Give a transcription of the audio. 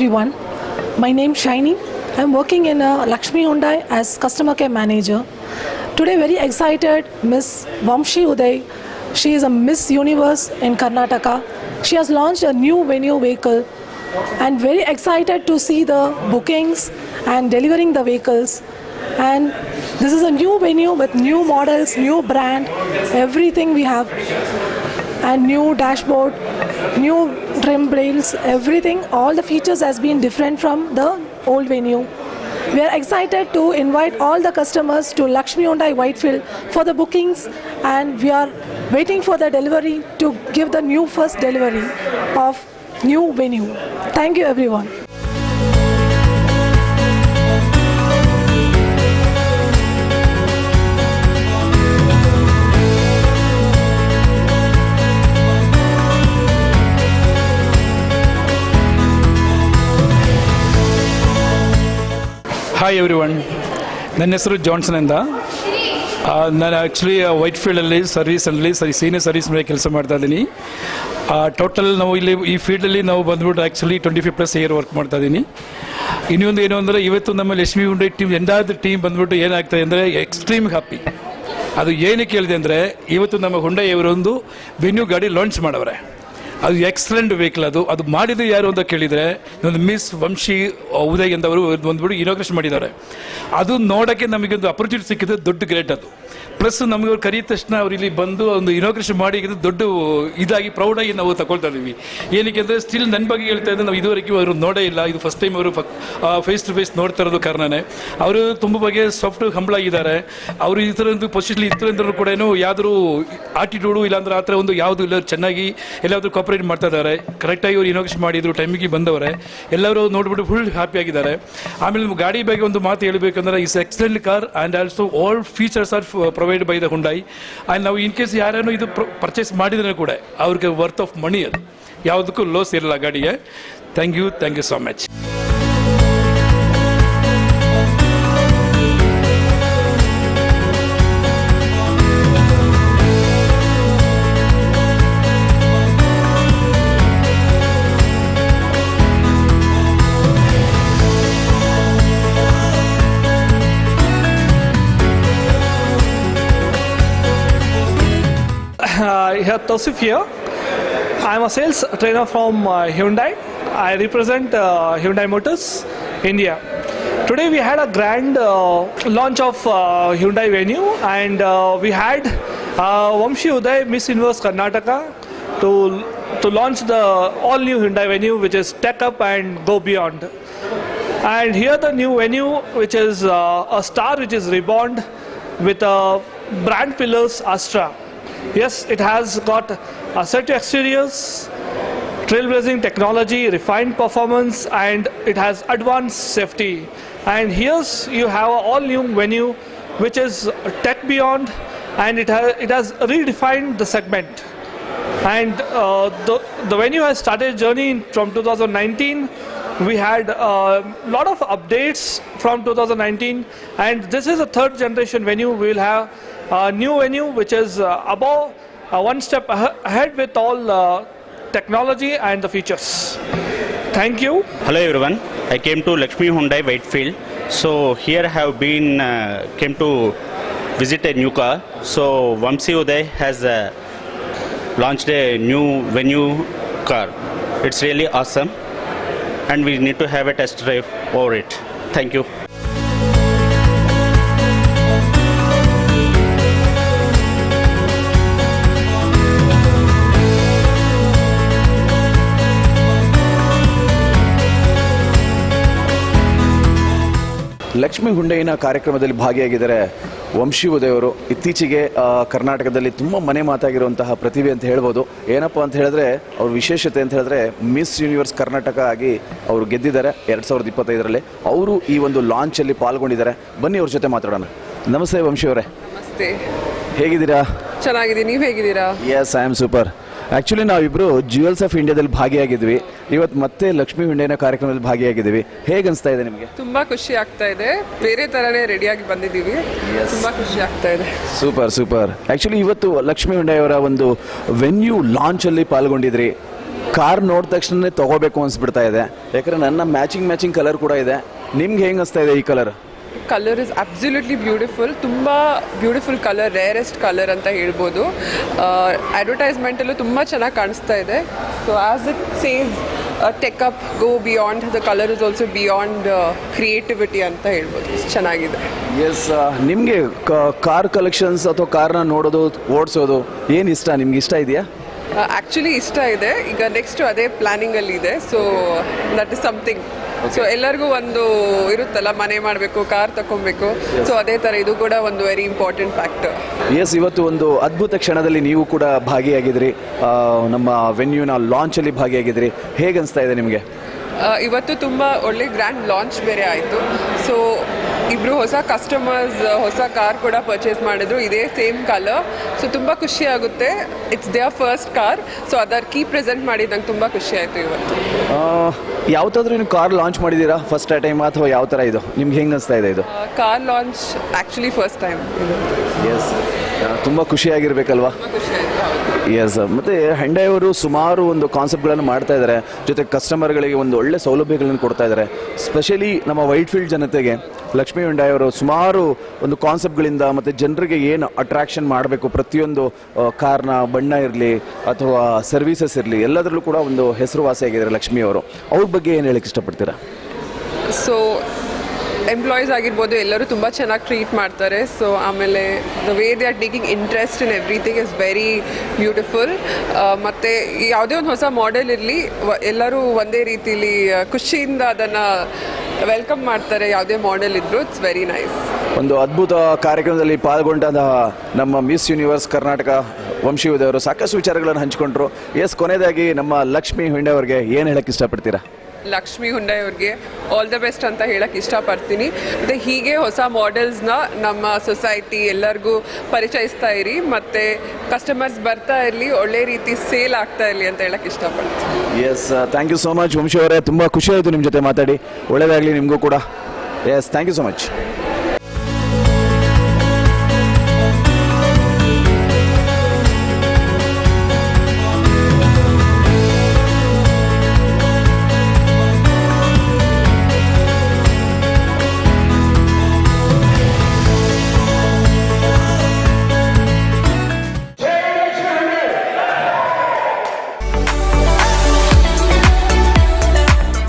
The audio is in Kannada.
everyone. My name is Shiny. I am working in Lakshmi Hyundai as customer care manager. Today very excited, Miss Vamshi Uday. She is a Miss Universe in Karnataka. She has launched a new venue vehicle and very excited to see the bookings and delivering the vehicles. And this is a new venue with new models, new brand, everything we have, and new dashboard, new trim rails, everything, all the features has been different from the old venue. We are excited to invite all the customers to Lakshmi Hyundai Whitefield for the bookings, and we are waiting for the delivery to give the new first delivery of new venue. Thank you everyone. Hi every one, ನನ್ನ ಹೆಸರು ಜಾನ್ಸನ್ ಅಂತ. ನಾನು ಆ್ಯಕ್ಚುಲಿ ವೈಟ್ಫೀಲ್ಡಲ್ಲಿ ಸರ್ವೀಸಲ್ಲಿ ಸೀನಿಯರ್ ಸರ್ವೀಸ್ ಮೇಲೆ ಕೆಲಸ ಮಾಡ್ತಾ ಇದ್ದೀನಿ. ಟೋಟಲ್ ನಾವು ಇಲ್ಲಿ ಈ ಫೀಲ್ಡಲ್ಲಿ ನಾವು ಬಂದ್ಬಿಟ್ಟು ಆ್ಯಕ್ಚುಲಿ 25+ ಇಯರ್ ವರ್ಕ್ ಮಾಡ್ತಾ ಇದ್ದೀನಿ. ಇನ್ನೊಂದು ಏನು ಅಂದರೆ, ಇವತ್ತು ನಮ್ಮ ಲಕ್ಷ್ಮಿ ಹುಂಡೈ ಟೀಮ್ ಎಂದಾದ ಟೀಮ್ ಬಂದ್ಬಿಟ್ಟು ಏನಾಗ್ತದೆ ಅಂದರೆ ಎಕ್ಸ್ಟ್ರೀಮ್ ಹ್ಯಾಪಿ. ಅದು ಏನಕ್ಕೆ ಹೇಳಿದೆ ಅಂದರೆ, ಇವತ್ತು ನಮ್ಮ ಹುಂಡೈ ಅವರೊಂದು ವೆನ್ಯೂ ಗಾಡಿ ಲಾಂಚ್ ಮಾಡವ್ರೆ. ಅದು ಎಕ್ಸಲೆಂಟ್ ವೆಹಿಕಲ್. ಅದು ಮಾಡಿದ್ದು ಯಾರು ಅಂತ ಕೇಳಿದರೆ, ಒಂದು ಮಿಸ್ ವಂಶಿ ಉದಯ್ ಅಂತವರು ಬಂದ್ಬಿಟ್ಟು ಇನಾಗ್ರೇಷನ್ ಮಾಡಿದ್ದಾರೆ. ಅದು ನೋಡೋಕ್ಕೆ ನಮಗೊಂದು ಅಪರ್ಚುನಿಟಿ ಸಿಕ್ಕಿದ್ದು ದೊಡ್ಡ ಗ್ರೇಟ್. ಅದು ಪ್ಲಸ್ ನಮಗೆ ಅವ್ರು ಕರೀದ ತಕ್ಷಣ ಅವ್ರು ಇಲ್ಲಿ ಬಂದು ಒಂದು ಇನಾಗ್ರೇಷನ್ ಮಾಡಿ ದೊಡ್ಡ ಇದಾಗಿ ಪ್ರೌಡಾಗಿ ನಾವು ತಗೊಳ್ತಾ ಇದ್ದೀವಿ. ಏನಕ್ಕೆ ಅಂದರೆ, ಸ್ಟಿಲ್ ನನ್ನ ಬಗ್ಗೆ ಹೇಳ್ತಾ ಇದ್ದರೆ, ನಾವು ಇದುವರೆಗೂ ಅವರು ನೋಡೇ ಇಲ್ಲ. ಇದು ಫಸ್ಟ್ ಟೈಮ್ ಅವರು ಫೇಸ್ ಟು ಫೇಸ್ ನೋಡ್ತಾ ಇರೋದು ಕಾರಣನೇ. ಅವರು ತುಂಬ ಬಗ್ಗೆ ಸಾಫ್ಟ್ ಹಂಬಲ್ ಆಗಿದ್ದಾರೆ. ಅವರು ಈ ಥರ ಒಂದು ಪೊಸಿಷನ್ ಇತ್ತಂದ್ರೂ ಕೂಡ ಯಾವ್ದಾದ್ರು ಆಟಿಟ್ಯೂಡು ಇಲ್ಲಾಂದ್ರೆ ಆ ಥರ ಒಂದು ಯಾವುದು ಇಲ್ಲ, ಚೆನ್ನಾಗಿ ಎಲ್ಲಾದರೂ ಕೋಪರೇಟ್ ಮಾಡ್ತಾ ಇದ್ದಾರೆ. ಕರೆಕ್ಟಾಗಿ ಅವ್ರು ಇನಾಗ್ರೇಷನ್ ಮಾಡಿದ್ರು, ಟೈಮಿಗೆ ಬಂದವರೆ. ಎಲ್ಲರೂ ನೋಡ್ಬಿಟ್ಟು ಫುಲ್ ಹ್ಯಾಪಿ ಆಗಿದ್ದಾರೆ. ಆಮೇಲೆ ಗಾಡಿ ಬಗ್ಗೆ ಒಂದು ಮಾತು ಹೇಳಬೇಕಂದ್ರೆ, is excellent car and also all features are provide by the Hyundai. And ನಾವು ಇನ್ ಕೇಸ್ ಯಾರೇನೋ ಇದು ಪರ್ಚೇಸ್ ಮಾಡಿದ್ರೆ ಕೂಡ ಅವ್ರಿಗೆ ವರ್ತ್ ಆಫ್ ಮನಿ, ಅದು ಯಾವುದಕ್ಕೂ ಲಾಸ್ ಇರಲ್ಲ ಗಾಡಿಗೆ. Thank you so much. Here Tausif here. I am a sales trainer from Hyundai. I represent Hyundai Motors India. Today we had a grand launch of Hyundai Venue, and we had Vamshi Uday Miss Universe Karnataka to launch the all new Hyundai Venue, which is Tech Up and Go Beyond. And here the new venue, which is a star which is reborn with brand pillars Astra. Yes, it has got assertive exteriors, trailblazing technology, refined performance, and it has advanced safety. And here's you have an all-new venue, which is Tech Beyond, and it has redefined the segment. And the venue has started a journey from 2019. We had a lot of updates from 2019, and this is a third generation venue. We will have a new venue which is above, one step ahead with all technology and the features. Thank you. Hello everyone, I came to Lakshmi Hyundai Whitefield. So here I have been came to visit a new car. So Vamshi Uday has launched a new venue car. It's really awesome, and we need to have a test drive over it. Thank you. Lakshmi ಹುಂಡೈನ ಕಾರ್ಯಕ್ರಮದಲ್ಲಿ ಭಾಗಿಯಾಗಿದ್ದಾರೆ ವಂಶಿ ಉದಯ್ ಅವರು. ಇತ್ತೀಚೆಗೆ ಕರ್ನಾಟಕದಲ್ಲಿ ತುಂಬ ಮನೆ ಮಾತಾಗಿರುವಂತಹ ಪ್ರತಿಭೆ ಅಂತ ಹೇಳ್ಬೋದು. ಏನಪ್ಪ ಅಂತ ಹೇಳಿದ್ರೆ, ಅವ್ರ ವಿಶೇಷತೆ ಅಂತ ಹೇಳಿದ್ರೆ, ಮಿಸ್ ಯೂನಿವರ್ಸ್ ಕರ್ನಾಟಕ ಆಗಿ ಅವರು ಗೆದ್ದಿದ್ದಾರೆ 2025ರಲ್ಲಿ. ಅವರು ಈ ಒಂದು ಲಾಂಚಲ್ಲಿ ಪಾಲ್ಗೊಂಡಿದ್ದಾರೆ. ಬನ್ನಿ ಅವ್ರ ಜೊತೆ ಮಾತಾಡೋಣ. ನಮಸ್ತೆ ವಂಶಿ ಅವರೇ. ನಮಸ್ತೆ. ಹೇಗಿದ್ದೀರಾ? ಚೆನ್ನಾಗಿದ್ದೀನಿ, ನೀವು ಹೇಗಿದ್ದೀರಾ? Yes, I am super. Actually ನಾವಿಬ್ಬರು ಜ್ಯುವೆಲ್ಸ್ ಆಫ್ ಇಂಡಿಯಾದಲ್ಲಿ ಭಾಗಿಯಾಗಿದ್ವಿ. ಇವತ್ತು ಮತ್ತೆ ಲಕ್ಷ್ಮಿ ಹುಂಡೈನ ಕಾರ್ಯಕ್ರಮದಲ್ಲಿ ಭಾಗಿಯಾಗಿದ್ದೀವಿ. ಹೇಗೆ ಅನಿಸ್ತಾ ಇದೆ ನಿಮಗೆ? ತುಂಬ ಖುಷಿ ಆಗ್ತಾ ಇದೆ. ಬೇರೆ ಥರನೇ ರೆಡಿಯಾಗಿ ಬಂದಿದ್ದೀವಿ. ತುಂಬ ಖುಷಿ ಆಗ್ತಾ ಇದೆ. ಸೂಪರ್. ಆ್ಯಕ್ಚುಲಿ ಇವತ್ತು ಲಕ್ಷ್ಮಿ ಹುಂಡೈ ಅವರ ಒಂದು ವೆನ್ಯೂ ಲಾಂಚಲ್ಲಿ ಪಾಲ್ಗೊಂಡಿದ್ರಿ. ಕಾರ್ ನೋಡಿದ ತಕ್ಷಣ ತೊಗೋಬೇಕು ಅನಿಸ್ಬಿಡ್ತಾ ಇದೆ, ಯಾಕಂದರೆ ನನ್ನ ಮ್ಯಾಚಿಂಗ್ ಕಲರ್ ಕೂಡ ಇದೆ. ನಿಮ್ಗೆ ಹೆಂಗೆ ಅನಿಸ್ತಾ ಇದೆ ಈ colour? Colour is absolutely beautiful, ತುಂಬ ಬ್ಯೂಟಿಫುಲ್ ಕಲರ್, ರೇರೆಸ್ಟ್ ಕಲರ್ ಅಂತ ಹೇಳ್ಬೋದು. ಅಡ್ವರ್ಟೈಸ್ಮೆಂಟಲ್ಲೂ ತುಂಬ ಚೆನ್ನಾಗಿ ಕಾಣಿಸ್ತಾ ಇದೆ. So as it says tech up, go beyond, the colour is also beyond creativity ಅಂತ ಹೇಳ್ಬೋದು. ಚೆನ್ನಾಗಿದೆ. ಎಸ್, ನಿಮಗೆ ಕಾರ್ ಕಲೆಕ್ಷನ್ಸ್ ಅಥವಾ ಕಾರ್ನ ನೋಡೋದು, ಓಡಿಸೋದು ಏನು ಇಷ್ಟ? ನಿಮ್ಗೆ ಇಷ್ಟ ಇದೆಯಾ? ಆ್ಯಕ್ಚುಲಿ ಇಷ್ಟ ಇದೆ. ಈಗ ನೆಕ್ಸ್ಟ್ ಅದೇ ಪ್ಲ್ಯಾನಿಂಗಲ್ಲಿ ಇದೆ. So that is something. So ಎಲ್ಲರಿಗೂ ಒಂದು ಇರುತ್ತಲ್ಲ, ಮನೆ ಮಾಡಬೇಕು, ಕಾರ್ ತಗೊಬೇಕು. ಸೊ ಅದೇ ಥರ ಇದು ಕೂಡ ಒಂದು ವೆರಿ ಇಂಪಾರ್ಟೆಂಟ್ ಫ್ಯಾಕ್ಟರ್. ಎಸ್, ಇವತ್ತು ಒಂದು ಅದ್ಭುತ ಕ್ಷಣದಲ್ಲಿ ನೀವು ಕೂಡ ಭಾಗಿಯಾಗಿದ್ರಿ, ನಮ್ಮ ವೆನ್ಯೂನ ಲಾಂಚಲ್ಲಿ ಭಾಗಿಯಾಗಿದ್ರಿ. ಹೇಗೆ ಅನಿಸ್ತಾ ಇದೆ ನಿಮಗೆ? ಇವತ್ತು ತುಂಬ ಒಳ್ಳೆ ಗ್ರ್ಯಾಂಡ್ ಲಾಂಚ್ ಬೇರೆ ಆಯಿತು. ಸೊ ಇಬ್ಬರು ಹೊಸ ಕಸ್ಟಮರ್ಸ್ ಹೊಸ ಕಾರ್ ಕೂಡ ಪರ್ಚೇಸ್ ಮಾಡಿದ್ರು, ಇದೇ ಸೇಮ್ ಕಲರ್. ಸೊ ತುಂಬ ಖುಷಿ ಆಗುತ್ತೆ. It's their first car. So ಅದರ ಕೀ ಪ್ರೆಸೆಂಟ್ ಮಾಡಿದ್ದು ನಂಗೆ ತುಂಬ ಖುಷಿ ಆಯಿತು ಇವತ್ತು. ಯಾವತ್ತಾದ್ರೂ ನೀವು ಕಾರ್ ಲಾಂಚ್ ಮಾಡಿದ್ದೀರಾ ಫಸ್ಟ್ ಟೈಮ್, ಅಥವಾ ಯಾವ ಥರ ಇದು ನಿಮ್ಗೆ ಹೆಂಗೆ ಅನಿಸ್ತಾ ಇದೆ ಇದು? Car launch actually first time. Yes, ತುಂಬ ಖುಷಿಯಾಗಿರ್ಬೇಕಲ್ವಾ? ಖುಷಿ ಆಯಿತು. ಎಸ್, ಮತ್ತು ಹ್ಯುಂಡೈ ಅವರು ಸುಮಾರು ಒಂದು ಕಾನ್ಸೆಪ್ಟ್ಗಳನ್ನು ಮಾಡ್ತಾ ಇದ್ದಾರೆ, ಜೊತೆ ಕಸ್ಟಮರ್ಗಳಿಗೆ ಒಂದು ಒಳ್ಳೆ ಸೌಲಭ್ಯಗಳನ್ನು ಕೊಡ್ತಾ ಇದ್ದಾರೆ. ಸ್ಪೆಷಲಿ ನಮ್ಮ ವೈಟ್ಫೀಲ್ಡ್ ಜನತೆಗೆ ಲಕ್ಷ್ಮೀ ಹ್ಯುಂಡೈ ಅವರು ಸುಮಾರು ಒಂದು ಕಾನ್ಸೆಪ್ಟ್ಗಳಿಂದ ಮತ್ತು ಜನರಿಗೆ ಏನು ಅಟ್ರಾಕ್ಷನ್ ಮಾಡಬೇಕು, ಪ್ರತಿಯೊಂದು ಕಾರ್ನ ಬಣ್ಣ ಇರಲಿ ಅಥವಾ ಸರ್ವೀಸಸ್ ಇರಲಿ, ಎಲ್ಲದರಲ್ಲೂ ಕೂಡ ಒಂದು ಹೆಸರುವಾಸಿಯಾಗಿದ್ದಾರೆ ಲಕ್ಷ್ಮೀ ಅವರು. ಅವ್ರ ಬಗ್ಗೆ ಏನು ಹೇಳಕ್ಕೆ ಇಷ್ಟಪಡ್ತೀರಾ? ಸೊ ಎಂಪ್ಲಾಯೀಸ್ ಆಗಿರ್ಬೋದು, ಎಲ್ಲರೂ ತುಂಬ ಚೆನ್ನಾಗಿ ಟ್ರೀಟ್ ಮಾಡ್ತಾರೆ. ಸೊ ಆಮೇಲೆ the way they are taking interest in everything is very beautiful. ಮತ್ತು ಯಾವುದೇ ಒಂದು ಹೊಸ ಮಾಡೆಲ್ ಇರಲಿ, ಎಲ್ಲರೂ ಒಂದೇ ರೀತಿಲಿ ಖುಷಿಯಿಂದ ಅದನ್ನು ವೆಲ್ಕಮ್ ಮಾಡ್ತಾರೆ. ಯಾವುದೇ ಮಾಡೆಲ್ ಇದ್ದರೂ ಇಟ್ಸ್ ವೆರಿ ನೈಸ್. ಒಂದು ಅದ್ಭುತ ಕಾರ್ಯಕ್ರಮದಲ್ಲಿ ಪಾಲ್ಗೊಂಡ ನಮ್ಮ ಮಿಸ್ ಯೂನಿವರ್ಸ್ ಕರ್ನಾಟಕ ವಂಶಿ ಉದಯ್ ಅವರು ಸಾಕಷ್ಟು ವಿಚಾರಗಳನ್ನು ಹಂಚಿಕೊಂಡ್ರು. ಎಸ್, ಕೊನೆಯದಾಗಿ ನಮ್ಮ ಲಕ್ಷ್ಮೀ ಹ್ಯುಂಡೈ ಅವ್ರಿಗೆ ಏನು ಹೇಳಕ್ಕೆ ಇಷ್ಟಪಡ್ತೀರಾ? ಲಕ್ಷ್ಮೀ ಹುಂಡೈ ಅವ್ರಿಗೆ ಆಲ್ ದ ಬೆಸ್ಟ್ ಅಂತ ಹೇಳಕ್ಕೆ ಇಷ್ಟಪಡ್ತೀನಿ. ಮತ್ತು ಹೀಗೆ ಹೊಸ ಮಾಡೆಲ್ಸ್ನ ನಮ್ಮ ಸೊಸೈಟಿ ಎಲ್ಲರಿಗೂ ಪರಿಚಯಿಸ್ತಾ ಇರಿ, ಮತ್ತು ಕಸ್ಟಮರ್ಸ್ ಬರ್ತಾ ಇರಲಿ, ಒಳ್ಳೆ ರೀತಿ ಸೇಲ್ ಆಗ್ತಾ ಇರಲಿ ಅಂತ ಹೇಳಕ್ಕೆ ಇಷ್ಟಪಡ್ತೀನಿ. Yes, thank you so much Vamshi ಅವರೇ. ತುಂಬ ಖುಷಿ ಆಯಿತು ನಿಮ್ಮ ಜೊತೆ ಮಾತಾಡಿ. ಒಳ್ಳೆಯದಾಗಲಿ ನಿಮಗೂ ಕೂಡ. Yes, thank you so much.